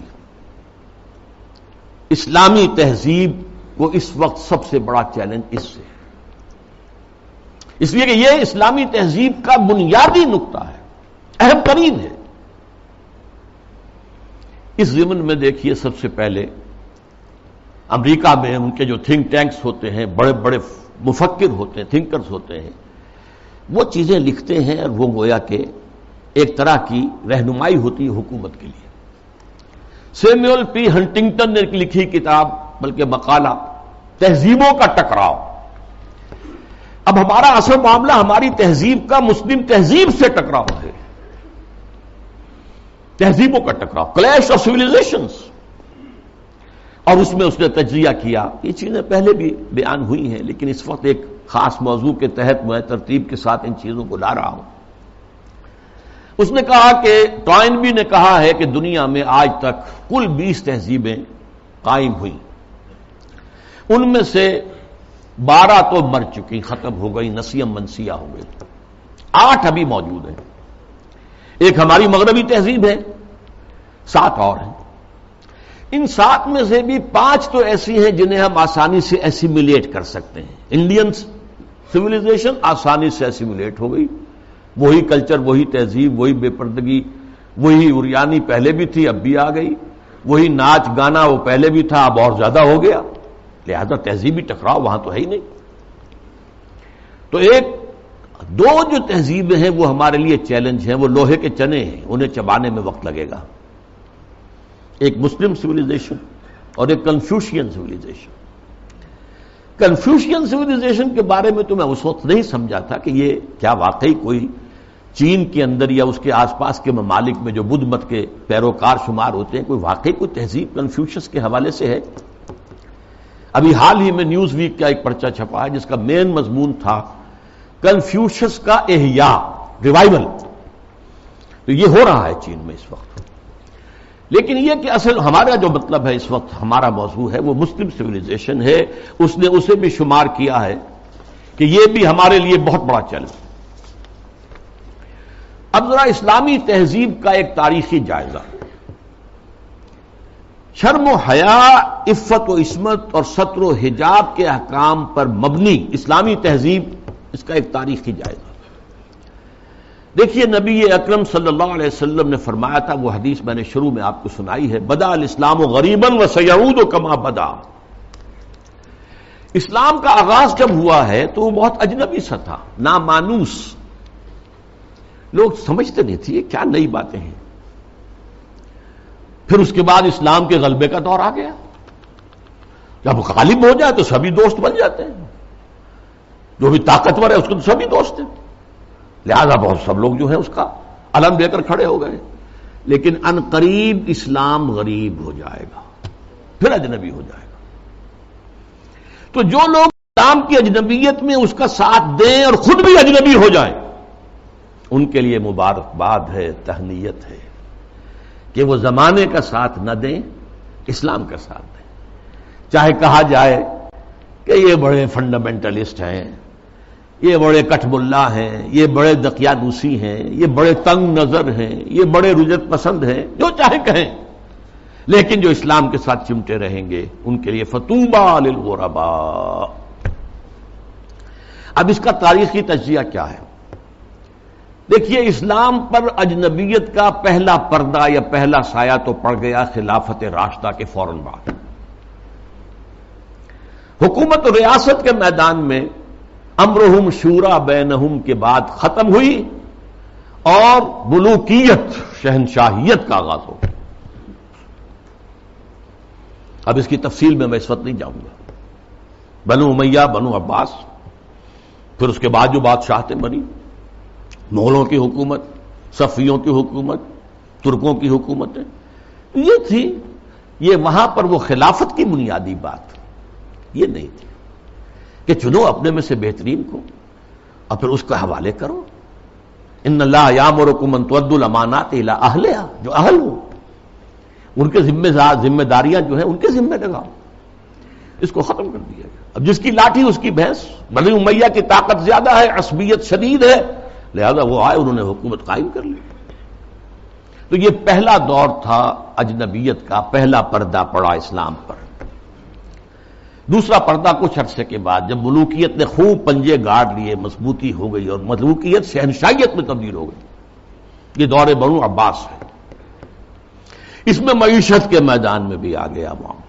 Speaker 1: اسلامی تہذیب کو اس وقت سب سے بڑا چیلنج اس سے ہے، اس لیے کہ یہ اسلامی تہذیب کا بنیادی نقطہ ہے، اہم ترین ہے۔ اس ضمن میں دیکھیے، سب سے پہلے امریکہ میں ان کے جو تھنک ٹینکس ہوتے ہیں، بڑے بڑے مفکر ہوتے ہیں، تھنکرز ہوتے ہیں، وہ چیزیں لکھتے ہیں اور وہ گویا کہ ایک طرح کی رہنمائی ہوتی ہے حکومت کے لیے۔ سیموئل پی ہنٹنگٹن نے لکھی کتاب، بلکہ مقالہ، تہذیبوں کا ٹکراؤ۔ اب ہمارا اصل معاملہ ہماری تہذیب کا مسلم تہذیب سے ٹکراؤ ہے، تہذیبوں کا ٹکراؤ، کلیش آف سویلائزیشنز۔ اور اس میں اس نے تجزیہ کیا، یہ چیزیں پہلے بھی بیان ہوئی ہیں، لیکن اس وقت ایک خاص موضوع کے تحت میں ترتیب کے ساتھ ان چیزوں کو لا رہا ہوں۔ اس نے کہا کہ ٹوائنبی نے کہا ہے کہ دنیا میں آج تک کل 20 تہذیبیں قائم ہوئیں، ان میں سے 12 تو مر چکی، ختم ہو گئی، نسیم منسیہ ہو گئی، 8 ابھی موجود ہیں۔ ایک ہماری مغربی تہذیب ہے، 7 اور ہیں۔ ان 7 میں سے بھی 5 تو ایسی ہیں جنہیں ہم آسانی سے ایسیمیلیٹ کر سکتے ہیں۔ انڈین سویلائزیشن آسانی سے ایسیمیلیٹ ہو گئی، وہی کلچر، وہی تہذیب، وہی بے پردگی، وہی اریانی پہلے بھی تھی اب بھی آ گئی، وہی ناچ گانا وہ پہلے بھی تھا اب اور زیادہ ہو گیا، لہذا تہذیبی ٹکراؤ وہاں تو ہے ہی نہیں۔ تو دو جو تہذیبیں ہیں وہ ہمارے لیے چیلنج ہیں، وہ لوہے کے چنے ہیں، انہیں چبانے میں وقت لگے گا۔ ایک مسلم سویلائزیشن اور ایک کنفیوشین سویلائزیشن۔ کنفیوشین سویلائزیشن کے بارے میں تو میں اس وقت نہیں سمجھا تھا کہ یہ کیا واقعی کوئی چین کے اندر یا اس کے آس پاس کے ممالک میں جو بدھ مت کے پیروکار شمار ہوتے ہیں، کوئی واقعی کوئی تہذیب کنفیوشس کے حوالے سے ہے۔ ابھی حال ہی میں نیوز ویک کا ایک پرچہ چھپا ہے جس کا مین مضمون تھا کنفیوشس کا احیاء، ریوائول۔ تو یہ ہو رہا ہے چین میں اس وقت۔ لیکن یہ کہ اصل ہمارا جو مطلب ہے اس وقت ہمارا موضوع ہے وہ مسلم سویلائزیشن ہے، اس نے اسے بھی شمار کیا ہے کہ یہ بھی ہمارے لیے بہت بڑا چیلنج۔ اب ذرا اسلامی تہذیب کا ایک تاریخی جائزہ، شرم و حیا، عفت و عصمت اور ستر و حجاب کے احکام پر مبنی اسلامی تہذیب، اس کا ایک تاریخی جائزہ۔ دیکھیے نبی اکرم صلی اللہ علیہ وسلم نے فرمایا تھا، وہ حدیث میں نے شروع میں آپ کو سنائی ہے، بدا الاسلام غریبا وسیعود کما بدا۔ اسلام کا آغاز جب ہوا ہے تو وہ بہت اجنبی سا تھا، نامانوس، لوگ سمجھتے نہیں تھے یہ کیا نئی باتیں ہیں۔ پھر اس کے بعد اسلام کے غلبے کا دور آ گیا، جب غالب ہو جائے تو سبھی دوست بن جاتے ہیں، جو بھی طاقتور ہے اس کو تو سبھی دوست ہیں، لہذا بہت سب لوگ جو ہیں اس کا علم لے کر کھڑے ہو گئے۔ لیکن ان قریب اسلام غریب ہو جائے گا، پھر اجنبی ہو جائے گا۔ تو جو لوگ اسلام کی اجنبیت میں اس کا ساتھ دیں اور خود بھی اجنبی ہو جائیں، ان کے لیے مبارکباد ہے، تہنیت ہے کہ وہ زمانے کا ساتھ نہ دیں، اسلام کا ساتھ دیں۔ چاہے کہا جائے کہ یہ بڑے فنڈامنٹلسٹ ہیں، یہ بڑے کٹ ملا ہیں، یہ بڑے دقیانوسی ہیں، یہ بڑے تنگ نظر ہیں، یہ بڑے رجت پسند ہیں، جو چاہے کہیں، لیکن جو اسلام کے ساتھ چمٹے رہیں گے ان کے لیے فطوبیٰ للغرباء۔ اب اس کا تاریخی تجزیہ کیا ہے؟ دیکھیے، اسلام پر اجنبیت کا پہلا پردہ یا پہلا سایہ تو پڑ گیا خلافت راشدہ کے فوراً بعد۔ حکومت و ریاست کے میدان میں امرہم شورا بینہم کے بعد ختم ہوئی اور ملوکیت، شہنشاہیت کا آغاز ہو گیا۔ اب اس کی تفصیل میں اس وقت نہیں جاؤں گا۔ بنو امیہ، بنو عباس، پھر اس کے بعد جو بادشاہتیں بنی، مغلوں کی حکومت، صفویوں کی حکومت، ترکوں کی حکومتیں، یہ تھی، یہ وہاں پر وہ خلافت کی بنیادی بات یہ نہیں تھی کہ چنو اپنے میں سے بہترین کو اور پھر اس کا حوالے کرو۔ ان اللہ یامرکم ان تؤدوا الامانات الی اہلہا، جو اہل ہو ان کے ذمہ داریاں جو ہیں ان کے ذمہ لگاؤ۔ اس کو ختم کر دیا گیا۔ اب جس کی لاٹھی اس کی بھینس، بنی امیہ کی طاقت زیادہ ہے، عصبیت شدید ہے، لہذا وہ آئے، انہوں نے حکومت قائم کر لی۔ تو یہ پہلا دور تھا اجنبیت کا، پہلا پردہ پڑا اسلام پر۔
Speaker 2: دوسرا پردہ کچھ عرصے کے بعد جب ملوکیت نے خوب پنجے گاڑ لیے، مضبوطی ہو گئی اور ملوکیت شہنشاہیت میں تبدیل ہو گئی، یہ دور بنو عباس ہے۔ اس میں معیشت کے میدان میں بھی آ گیا معاملہ۔